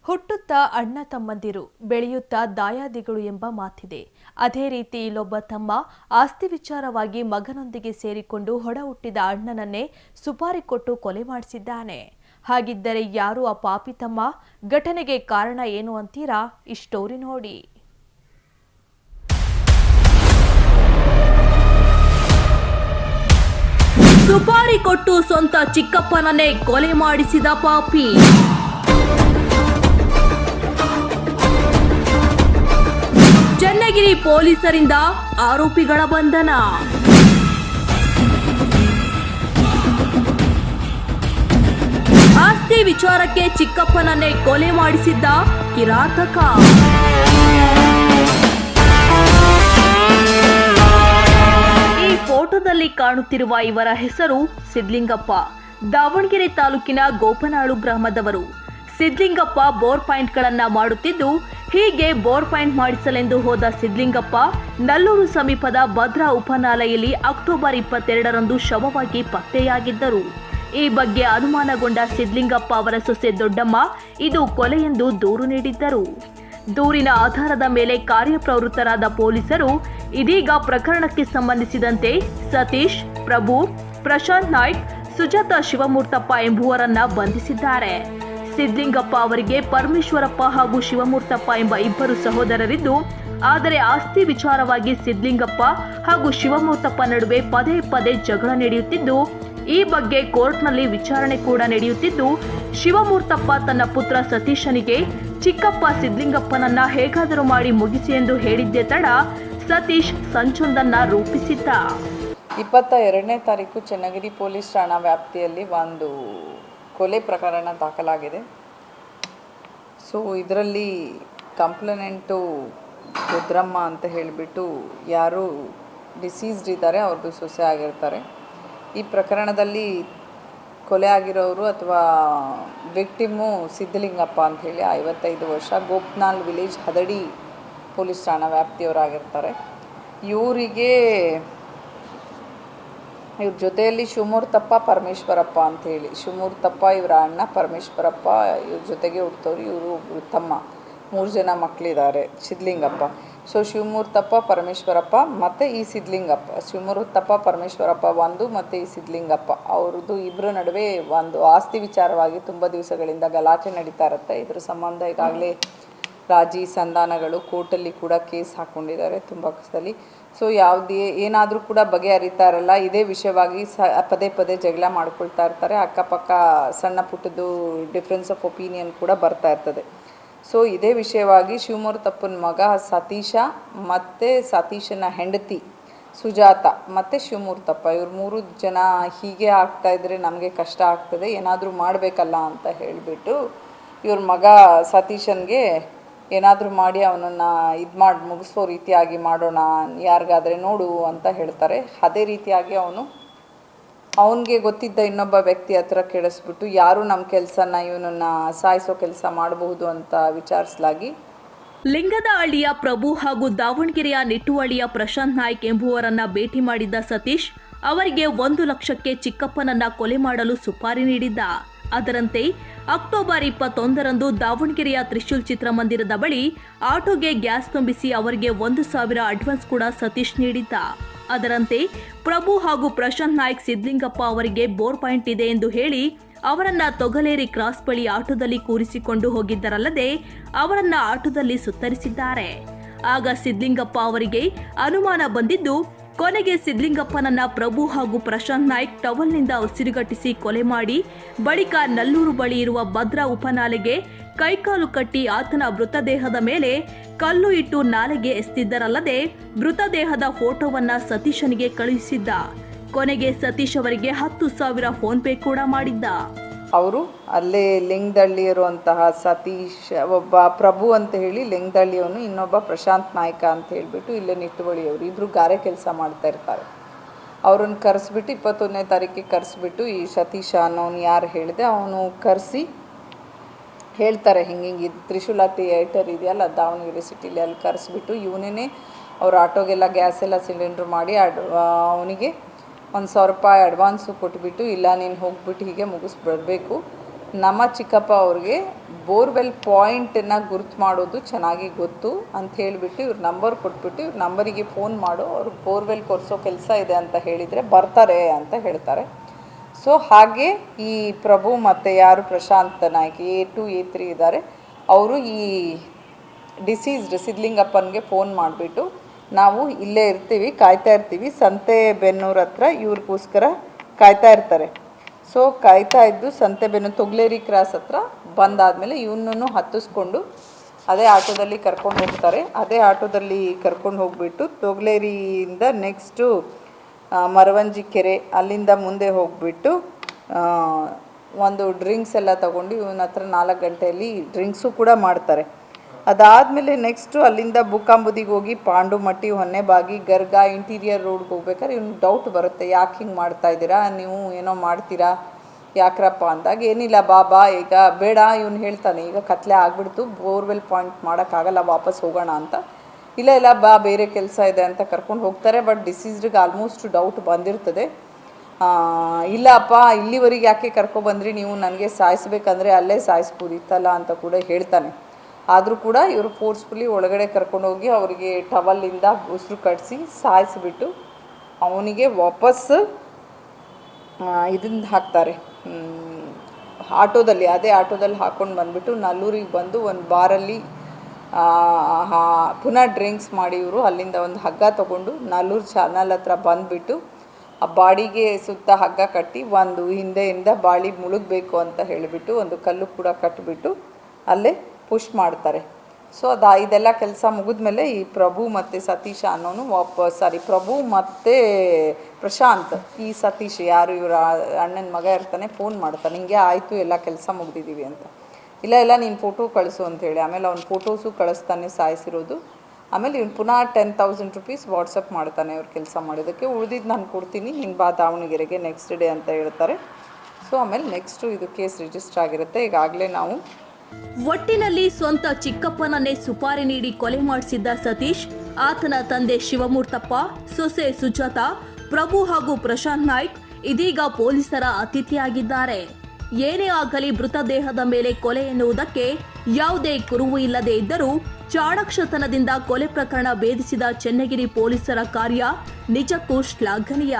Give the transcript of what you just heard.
ಹುಟ್ಟುತ್ತಾ ಅಣ್ಣ ತಮ್ಮಂದಿರು, ಬೆಳೆಯುತ್ತಾ ದಾಯಾದಿಗಳು ಎಂಬ ಮಾತಿದೆ. ಅದೇ ರೀತಿ ಇಲ್ಲೊಬ್ಬ ತಮ್ಮ ಆಸ್ತಿ ವಿಚಾರವಾಗಿ ಮಗನೊಂದಿಗೆ ಸೇರಿಕೊಂಡು ಹೊಡ ಹುಟ್ಟಿದ ಅಣ್ಣನನ್ನೇ ಸುಪಾರಿ ಕೊಟ್ಟು ಕೊಲೆ ಮಾಡಿಸಿದ್ದಾನೆ. ಹಾಗಿದ್ದರೆ ಯಾರು ಆ ಪಾಪಿ ತಮ್ಮ? ಘಟನೆಗೆ ಕಾರಣ ಏನು ಅಂತೀರಾ? ಈ ಸ್ಟೋರಿ ನೋಡಿ. ಸುಪಾರಿ ಕೊಟ್ಟು ಸ್ವಂತ ಚಿಕ್ಕಪ್ಪನನ್ನೇ ಕೊಲೆ ಮಾಡಿಸಿದ ಪಾಪಿ. ಚನ್ನಗಿರಿ ಪೊಲೀಸರಿಂದ ಆರೋಪಿಗಳ ಬಂಧನ. ಆಸ್ತಿ ವಿಚಾರಕ್ಕೆ ಚಿಕ್ಕಪ್ಪನನ್ನೇ ಕೊಲೆ ಮಾಡಿಸಿದ್ದ ಕಿರಾತಕ. ಈ ಫೋಟೋದಲ್ಲಿ ಕಾಣುತ್ತಿರುವ ಇವರ ಹೆಸರು ಸಿದ್ಲಿಂಗಪ್ಪ. ದಾವಣಗೆರೆ ತಾಲೂಕಿನ ಗೋಪನಾಳು ಗ್ರಾಮದವರು. ಸಿದ್ಲಿಂಗಪ್ಪ ಬೋರ್ ಪಾಯಿಂಟ್ಗಳನ್ನ ಮಾಡುತ್ತಿದ್ದು, ಹೀಗೆ ಬೋರ್ ಪಾಯಿಂಟ್ ಮಾಡಿಸಲೆಂದು ಹೋದ ಸಿದ್ಲಿಂಗಪ್ಪ ನಲ್ಲೂರು ಸಮೀಪದ ಭದ್ರಾ ಉಪನಾಲೆಯಲ್ಲಿ ಅಕ್ಟೋಬರ್ 22ರಂದು ಶವವಾಗಿ ಪತ್ತೆಯಾಗಿದ್ದರು. ಈ ಬಗ್ಗೆ ಅನುಮಾನಗೊಂಡ ಸಿದ್ಲಿಂಗಪ್ಪ ಅವರ ಸೊಸೆ ದೊಡ್ಡಮ್ಮ ಇದು ಕೊಲೆ ಎಂದು ದೂರು ನೀಡಿದ್ದರು. ದೂರಿನ ಆಧಾರದ ಮೇಲೆ ಕಾರ್ಯಪ್ರವೃತ್ತರಾದ ಪೊಲೀಸರು ಇದೀಗ ಪ್ರಕರಣಕ್ಕೆ ಸಂಬಂಧಿಸಿದಂತೆ ಸತೀಶ್, ಪ್ರಭು, ಪ್ರಶಾಂತ್ ನಾಯ್ಕ್, ಸುಜಾತ ಶಿವಮೂರ್ತಪ್ಪ ಎಂಬುವರನ್ನ ಬಂಧಿಸಿದ್ದಾರೆ. ಸಿದ್ಲಿಂಗಪ್ಪ ಅವರಿಗೆ ಪರಮೇಶ್ವರಪ್ಪ ಹಾಗೂ ಶಿವಮೂರ್ತಪ್ಪ ಎಂಬ ಇಬ್ಬರು ಸಹೋದರರಿದ್ದು, ಆದರೆ ಆಸ್ತಿ ವಿಚಾರವಾಗಿ ಸಿದ್ಲಿಂಗಪ್ಪ ಹಾಗೂ ಶಿವಮೂರ್ತಪ್ಪ ನಡುವೆ ಪದೇ ಪದೇ ಜಗಳ ನಡೆಯುತ್ತಿದ್ದು, ಈ ಬಗ್ಗೆ ಕೋರ್ಟ್ನಲ್ಲಿ ವಿಚಾರಣೆ ಕೂಡ ನಡೆಯುತ್ತಿದ್ದು, ಶಿವಮೂರ್ತಪ್ಪ ತನ್ನ ಪುತ್ರ ಸತೀಶನಿಗೆ ಚಿಕ್ಕಪ್ಪ ಸಿದ್ಲಿಂಗಪ್ಪನನ್ನ ಹೇಗಾದರೂ ಮಾಡಿ ಮುಗಿಸಿ ಎಂದು ಹೇಳಿದ್ದೇ ತಡ ಸತೀಶ್ ಸಂಚೊಂದನ್ನ ರೂಪಿಸಿದ್ದ. 22ನೇ ತಾರೀಕು ಚನ್ನಗಿರಿ ಪೊಲೀಸ್ ಠಾಣಾ ವ್ಯಾಪ್ತಿಯಲ್ಲಿ ಒಂದು ಕೊಲೆ ಪ್ರಕರಣ ದಾಖಲಾಗಿದೆ. ಸೊ ಇದರಲ್ಲಿ ಕಂಪ್ಲೇನೆಂಟು ರುದ್ರಮ್ಮ ಅಂತ ಹೇಳಿಬಿಟ್ಟು ಯಾರು ಡಿಸೀಸ್ಡ್ ಇದ್ದಾರೆ ಅವ್ರದ್ದು ಸೊಸೆ ಆಗಿರ್ತಾರೆ. ಈ ಪ್ರಕರಣದಲ್ಲಿ ಕೊಲೆ ಆಗಿರೋರು ಅಥವಾ ವಿಕ್ಟಿಮು ಸಿದ್ಧಲಿಂಗಪ್ಪ ಅಂಥೇಳಿ 55 ವರ್ಷ, ಗೋಪ್ನಾಳ್ ವಿಲೇಜ್ ಹದಡಿ ಪೊಲೀಸ್ ಠಾಣಾ ವ್ಯಾಪ್ತಿಯವರಾಗಿರ್ತಾರೆ. ಇವ್ರ ಜೊತೆಯಲ್ಲಿ ಶಿವಮೂರ್ತಪ್ಪ, ಪರಮೇಶ್ವರಪ್ಪ ಅಂಥೇಳಿ, ಶಿವಮೂರ್ತಪ್ಪ ಇವರ ಅಣ್ಣ, ಪರಮೇಶ್ವರಪ್ಪ ಇವ್ರ ಜೊತೆಗೆ ಹುಡ್ತವ್ರು. ಇವರು ತಮ್ಮ 3 ಜನ ಮಕ್ಕಳಿದ್ದಾರೆ ಸಿದ್ಲಿಂಗಪ್ಪ. ಸೊ ಶಿವಮೂರ್ತಪ್ಪ, ಪರಮೇಶ್ವರಪ್ಪ ಮತ್ತು ಈ ಸಿದ್ಲಿಂಗಪ್ಪ, ಶಿವಮೂರ್ತಪ್ಪ, ಪರಮೇಶ್ವರಪ್ಪ ಒಂದು ಮತ್ತು ಈ ಸಿದ್ಲಿಂಗಪ್ಪ ಅವ್ರದ್ದು ಇಬ್ಬರ ನಡುವೆ ಒಂದು ಆಸ್ತಿ ವಿಚಾರವಾಗಿ ತುಂಬ ದಿವಸಗಳಿಂದ ಗಲಾಟೆ ನಡೀತಾ ಇರುತ್ತೆ. ಇದ್ರ ಸಂಬಂಧ ಈಗಾಗಲೇ ರಾಜಿ ಸಂಧಾನಗಳು ಕೋರ್ಟಲ್ಲಿ ಕೂಡ ಕೇಸ್ ಹಾಕ್ಕೊಂಡಿದ್ದಾರೆ ತುಂಬ ಸಲ. ಸೊ ಏನಾದರೂ ಕೂಡ ಬಗೆಹರಿತಾ ಇರಲ್ಲ. ಇದೇ ವಿಷಯವಾಗಿ ಪದೇ ಪದೇ ಜಗಳ ಮಾಡ್ಕೊಳ್ತಾ ಇರ್ತಾರೆ. ಅಕ್ಕಪಕ್ಕ ಸಣ್ಣ ಪುಟ್ಟದ್ದು ಡಿಫ್ರೆನ್ಸ್ ಆಫ್ ಒಪಿನಿಯನ್ ಕೂಡ ಬರ್ತಾ ಇರ್ತದೆ. ಸೊ ಇದೇ ವಿಷಯವಾಗಿ ಶಿವಮೂರ್ತಪ್ಪನ ಮಗ ಸತೀಶ ಮತ್ತು ಸತೀಶನ ಹೆಂಡತಿ ಸುಜಾತ ಮತ್ತು ಶಿವಮೂರ್ತಪ್ಪ ಇವ್ರು 3 ಜನ ಹೀಗೆ ಆಗ್ತಾಯಿದ್ರೆ ನಮಗೆ ಕಷ್ಟ ಆಗ್ತದೆ, ಏನಾದರೂ ಮಾಡಬೇಕಲ್ಲ ಅಂತ ಹೇಳಿಬಿಟ್ಟು ಇವ್ರ ಮಗ ಸತೀಶನ್ಗೆ ಏನಾದರೂ ಮಾಡಿ ಅವನನ್ನು ಮಾಡಿ ಮುಗಿಸೋ ರೀತಿಯಾಗಿ ಮಾಡೋಣ, ಯಾರಿಗಾದರೆ ನೋಡು ಅಂತ ಹೇಳ್ತಾರೆ. ಅದೇ ರೀತಿಯಾಗಿ ಅವನಿಗೆ ಗೊತ್ತಿದ್ದ ಇನ್ನೊಬ್ಬ ವ್ಯಕ್ತಿ ಹತ್ರ ಕೇಳಿಸ್ಬಿಟ್ಟು ಯಾರು ನಮ್ಮ ಕೆಲಸನ ಇವನನ್ನು ಸಾಯಿಸೋ ಕೆಲಸ ಮಾಡಬಹುದು ಅಂತ ವಿಚಾರಿಸಲಾಗಿ ಲಿಂಗದಹಳ್ಳಿಯ ಪ್ರಭು ಹಾಗೂ ದಾವಣಗೆರೆಯ ನಿಟ್ಟುವಳ್ಳಿಯ ಪ್ರಶಾಂತ್ ನಾಯ್ಕ್ ಎಂಬುವರನ್ನ ಭೇಟಿ ಮಾಡಿದ್ದ ಸತೀಶ್ ಅವರಿಗೆ 1 ಲಕ್ಷಕ್ಕೆ ಚಿಕ್ಕಪ್ಪನನ್ನ ಕೊಲೆ ಮಾಡಲು ಸುಪಾರಿ ನೀಡಿದ್ದ. ಅದರಂತೆ ಅಕ್ಟೋಬರ್ 21ರಂದು ದಾವಣಗೆರೆಯ ತ್ರಿಶೂಲ್ ಚಿತ್ರಮಂದಿರದ ಬಳಿ ಆಟೋಗೆ ಗ್ಯಾಸ್ ತುಂಬಿಸಿ ಅವರಿಗೆ 1,000 ಅಡ್ವಾನ್ಸ್ ಕೂಡ ಸತೀಶ್ ನೀಡಿದ್ದ. ಅದರಂತೆ ಪ್ರಭು ಹಾಗೂ ಪ್ರಶಾಂತ್ ನಾಯ್ಕ್ ಸಿದ್ಲಿಂಗಪ್ಪ ಅವರಿಗೆ ಬೋರ್ ಪಾಯಿಂಟ್ ಇದೆ ಎಂದು ಹೇಳಿ ಅವರನ್ನ ತೊಗಲೇರಿ ಕ್ರಾಸ್ ಬಳಿ ಆಟೋದಲ್ಲಿ ಕೂರಿಸಿಕೊಂಡು ಹೋಗಿದ್ದರಲ್ಲದೆ ಅವರನ್ನ ಆಟೋದಲ್ಲಿ ಸುತ್ತರಿಸಿದ್ದಾರೆ. ಆಗ ಸಿದ್ಲಿಂಗಪ್ಪ ಅವರಿಗೆ ಅನುಮಾನ ಬಂದಿದ್ದು, ಕೊನೆಗೆ ಸಿದ್ಲಿಂಗಪ್ಪನನ್ನ ಪ್ರಭು ಹಾಗೂ ಪ್ರಶಾಂತ್ ನಾಯ್ಕ್ ಟವಲ್ನಿಂದ ಉಸಿರುಗಟ್ಟಿಸಿ ಕೊಲೆ ಮಾಡಿ ಬಳಿಕ ನಲ್ಲೂರು ಬಳಿ ಇರುವ ಭದ್ರಾ ಉಪನಾಲೆಗೆ ಕೈಕಾಲು ಕಟ್ಟಿ ಆತನ ಮೃತದೇಹದ ಮೇಲೆ ಕಲ್ಲು ಇಟ್ಟು ನಾಲೆಗೆ ಎಸೆದಿದ್ದರಲ್ಲದೆ ಮೃತದೇಹದ ಫೋಟೋವನ್ನ ಸತೀಶನಿಗೆ ಕಳುಹಿಸಿದ್ದ. ಕೊನೆಗೆ ಸತೀಶ್ ಅವರಿಗೆ 10,000 ಫೋನ್ ಪೇ ಕೂಡ ಮಾಡಿದ್ದ. ಅವರು ಅಲ್ಲೇ ಲಿಂಗದಳ್ಳಿ ಇರುವಂತಹ ಸತೀಶ್ ಒಬ್ಬ ಪ್ರಭು ಅಂತ ಹೇಳಿ ಲಿಂಗದಳ್ಳಿಯವನು, ಇನ್ನೊಬ್ಬ ಪ್ರಶಾಂತ್ ನಾಯ್ಕ ಅಂತ ಹೇಳಿಬಿಟ್ಟು ಇಲ್ಲೇ ನಿಟ್ಟುವಳಿಯವರು, ಇಬ್ಬರು ಗಾರೆ ಕೆಲಸ ಮಾಡ್ತಾ ಇರ್ತಾರೆ. ಅವ್ರನ್ನ ಕರೆಸ್ಬಿಟ್ಟು 21ನೇ ತಾರೀಕಿಗೆ ಕರೆಸ್ಬಿಟ್ಟು ಈ ಸತೀಶ ಅನ್ನೋನು ಯಾರು ಹೇಳಿದೆ ಅವನು ಕರೆಸಿ ಹೇಳ್ತಾರೆ, ಹಿಂಗೆ ತ್ರಿಶೂಲ ಥಿಯೇಟರ್ ಇದೆಯಲ್ಲ ದಾವಣಗೆರೆ ಸಿಟಿಲಿ, ಅಲ್ಲಿ ಕರೆಸ್ಬಿಟ್ಟು ಇವನೇ ಅವ್ರ ಆಟೋಗೆಲ್ಲ ಗ್ಯಾಸ್ ಎಲ್ಲ ಸಿಲಿಂಡ್ರ್ ಮಾಡಿ ಅವನಿಗೆ 1,000 ರೂಪಾಯಿ ಅಡ್ವಾನ್ಸು ಕೊಟ್ಬಿಟ್ಟು, ಇಲ್ಲ ನೀನು ಹೋಗ್ಬಿಟ್ಟು ಹೀಗೆ ಮುಗಿಸ್ಬಿಡಬೇಕು, ನಮ್ಮ ಚಿಕ್ಕಪ್ಪ ಅವ್ರಿಗೆ ಬೋರ್ವೆಲ್ ಪಾಯಿಂಟನ್ನು ಗುರ್ತು ಮಾಡೋದು ಚೆನ್ನಾಗಿ ಗೊತ್ತು ಅಂತ ಹೇಳಿಬಿಟ್ಟು ಇವ್ರ ನಂಬರ್ ಕೊಟ್ಬಿಟ್ಟು ಇವ್ರ ನಂಬರಿಗೆ ಫೋನ್ ಮಾಡು, ಅವ್ರಿಗೆ ಬೋರ್ವೆಲ್ ಕೊರೆಸೋ ಕೆಲಸ ಇದೆ ಅಂತ ಹೇಳಿದರೆ ಬರ್ತಾರೆ ಅಂತ ಹೇಳ್ತಾರೆ. ಸೊ ಹಾಗೆ ಈ ಪ್ರಭು ಮತ್ತು ಯಾರು ಪ್ರಶಾಂತ್ ನಾಯ್ಕ A2 A3 ಇದ್ದಾರೆ, ಅವರು ಈ ಡಿಸೀಸ್ಡ್ ಸಿದ್ಲಿಂಗಪ್ಪನಿಗೆ ಫೋನ್ ಮಾಡಿಬಿಟ್ಟು ನಾವು ಇಲ್ಲೇ ಇರ್ತೀವಿ, ಕಾಯ್ತಾ ಇರ್ತೀವಿ, ಸಂತೆಬೆನ್ನೂರು ಹತ್ರ ಇವ್ರಿಗೋಸ್ಕರ ಕಾಯ್ತಾ ಇರ್ತಾರೆ. ಸೊ ಕಾಯ್ತಾ ಇದ್ದು ಸಂತೆಬೆನ್ನೂರು ತೊಗ್ಲೇರಿ ಕ್ರಾಸ್ ಹತ್ರ ಬಂದಾದಮೇಲೆ ಇವನನ್ನು ಹತ್ತಿಸ್ಕೊಂಡು ಅದೇ ಆಟೋದಲ್ಲಿ ಕರ್ಕೊಂಡು ಹೋಗ್ತಾರೆ. ಅದೇ ಆಟೋದಲ್ಲಿ ಕರ್ಕೊಂಡು ಹೋಗಿಬಿಟ್ಟು ತೊಗ್ಲೇರಿಯಿಂದ ನೆಕ್ಸ್ಟು ಮರವಂಜಿ ಕೆರೆ ಅಲ್ಲಿಂದ ಮುಂದೆ ಹೋಗಿಬಿಟ್ಟು ಒಂದು ಡ್ರಿಂಕ್ಸ್ ಎಲ್ಲ ತೊಗೊಂಡು ಇವನ ಹತ್ರ 4 ಗಂಟೆಯಲ್ಲಿ ಡ್ರಿಂಕ್ಸು ಕೂಡ ಮಾಡ್ತಾರೆ. ಅದಾದಮೇಲೆ ನೆಕ್ಸ್ಟು ಅಲ್ಲಿಂದ ಬುಕ್ಕಾಂಬುದಿಗೆ ಹೋಗಿ ಪಾಂಡುಮಟ್ಟಿ, ಹೊನ್ನೆಬಾಗಿ, ಗರ್ಗ, ಇಂಟೀರಿಯರ್ ರೋಡ್ಗೆ ಹೋಗ್ಬೇಕಾದ್ರೆ ಇವ್ನಿಗೆ ಡೌಟ್ ಬರುತ್ತೆ, ಯಾಕೆ ಹಿಂಗೆ ಮಾಡ್ತಾಯಿದ್ದೀರಾ, ನೀವು ಏನೋ ಮಾಡ್ತೀರಾ, ಯಾಕ್ರಪ್ಪ ಅಂದಾಗ ಏನಿಲ್ಲ ಬಾಬಾ ಈಗ ಬೇಡ, ಇವನು ಹೇಳ್ತಾನೆ ಈಗ ಕತ್ಲೆ ಆಗಿಬಿಡ್ತು, ಬೋರ್ವೆಲ್ ಪಾಯಿಂಟ್ ಮಾಡೋಕ್ಕಾಗಲ್ಲ, ವಾಪಸ್ ಹೋಗೋಣ ಅಂತ. ಇಲ್ಲ ಬಾ ಬೇರೆ ಕೆಲಸ ಇದೆ ಅಂತ ಕರ್ಕೊಂಡು ಹೋಗ್ತಾರೆ. ಬಟ್ ಡಿಸೀಸ್ಡ್ಗೆ ಆಲ್ಮೋಸ್ಟ್ ಡೌಟ್ ಬಂದಿರ್ತದೆ. ಇಲ್ಲಪ್ಪ ಇಲ್ಲಿವರೆಗೆ ಯಾಕೆ ಕರ್ಕೊಬಂದ್ರಿ ನೀವು, ನನಗೆ ಸಾಯಿಸ್ಬೇಕಂದ್ರೆ ಅಲ್ಲೇ ಸಾಯಿಸ್ಬೋದಿತ್ತಲ್ಲ ಅಂತ ಕೂಡ ಹೇಳ್ತಾನೆ. ಆದರೂ ಕೂಡ ಇವರು ಫೋರ್ಸ್ಫುಲಿ ಒಳಗಡೆ ಕರ್ಕೊಂಡೋಗಿ ಅವರಿಗೆ ಟವಲ್ಲಿಂದ ಉಸಿರು ಕಟ್ಟಿಸಿ ಸಾಯಿಸಿಬಿಟ್ಟು ಅವನಿಗೆ ವಾಪಸ್ ಇದನ್ನು ಹಾಕ್ತಾರೆ, ಆಟೋದಲ್ಲಿ, ಅದೇ ಆಟೋದಲ್ಲಿ ಹಾಕ್ಕೊಂಡು ಬಂದುಬಿಟ್ಟು ನಲ್ಲೂರಿಗೆ ಬಂದು ಒಂದು ಬಾರಲ್ಲಿ ಪುನಃ ಡ್ರಿಂಕ್ಸ್ ಮಾಡಿ ಇವರು ಅಲ್ಲಿಂದ ಒಂದು ಹಗ್ಗ ತೊಗೊಂಡು ನಲ್ಲೂರು ಚಾನಲ್ ಹತ್ರ ಬಂದುಬಿಟ್ಟು ಆ ಬಾಡಿಗೆ ಸುತ್ತ ಹಗ್ಗ ಕಟ್ಟಿ ಒಂದು ಹಿಂದೆಯಿಂದ ಬಾಡಿ ಮುಳುಗಬೇಕು ಅಂತ ಹೇಳಿಬಿಟ್ಟು ಒಂದು ಕಲ್ಲು ಕೂಡ ಕಟ್ಟಿಬಿಟ್ಟು ಅಲ್ಲೇ ಪುಷ್ ಮಾಡ್ತಾರೆ. ಸೊ ಇದೆಲ್ಲ ಕೆಲಸ ಮುಗಿದ್ಮೇಲೆ ಈ ಪ್ರಭು ಮತ್ತು ಸತೀಶ ಅನ್ನೋನು ಪ್ರಭು ಮತ್ತು ಪ್ರಶಾಂತ್, ಈ ಸತೀಶ್ ಯಾರು ಇವರ ಅಣ್ಣನ ಮಗ ಇರ್ತಾನೆ, ಫೋನ್ ಮಾಡ್ತಾನೆ, ಹಿಂಗೆ ಆಯಿತು ಎಲ್ಲ ಕೆಲಸ ಮುಗ್ದಿದ್ದೀವಿ ಅಂತ. ಇಲ್ಲ ನೀನು ಫೋಟೋ ಕಳಿಸು ಅಂತೇಳಿ ಆಮೇಲೆ ಅವ್ನು ಫೋಟೋಸು ಕಳಿಸ್ತಾನೆ ಸಾಯಿಸಿರೋದು. ಆಮೇಲೆ ಇವ್ನು ಪುನಃ 10,000 ರೂಪೀಸ್ ವಾಟ್ಸಪ್ ಮಾಡ್ತಾನೆ ಅವ್ರು ಕೆಲಸ ಮಾಡೋದಕ್ಕೆ, ಉಳಿದಿದ್ದು ನಾನು ಕೊಡ್ತೀನಿ, ನೀನು ಬಾ ದಾವಣಗೆರೆಗೆ ನೆಕ್ಸ್ಟ್ ಡೇ ಅಂತ ಹೇಳ್ತಾರೆ. ಸೊ ಆಮೇಲೆ ನೆಕ್ಸ್ಟು ಇದು ಕೇಸ್ ರಿಜಿಸ್ಟರ್ ಆಗಿರುತ್ತೆ. ಈಗಾಗಲೇ ನಾವು ಒಟ್ಟಿನಲ್ಲಿ ಸ್ವಂತ ಚಿಕ್ಕಪ್ಪನನ್ನೇ ಸುಪಾರಿ ನೀಡಿ ಕೊಲೆ ಮಾಡಿಸಿದ್ದ ಸತೀಶ್, ಆತನ ತಂದೆ ಶಿವಮೂರ್ತಪ್ಪ, ಸೊಸೆ ಸುಜಾತ, ಪ್ರಭು ಹಾಗೂ ಪ್ರಶಾಂತ್ ನಾಯ್ಕ್ ಇದೀಗ ಪೊಲೀಸರ ಅತಿಥಿಯಾಗಿದ್ದಾರೆ. ಏನೇ ಆಗಲಿ ಮೃತದೇಹದ ಮೇಲೆ ಕೊಲೆ ಎನ್ನುವುದಕ್ಕೆ ಯಾವುದೇ ಕುರುವು ಇಲ್ಲದೆ ಇದ್ದರೂ ಚಾಣಾಕ್ಷತನದಿಂದ ಕೊಲೆ ಪ್ರಕರಣ ಭೇದಿಸಿದ ಚೆನ್ನಗಿರಿ ಪೊಲೀಸರ ಕಾರ್ಯ ನಿಜಕ್ಕೂ ಶ್ಲಾಘನೀಯ.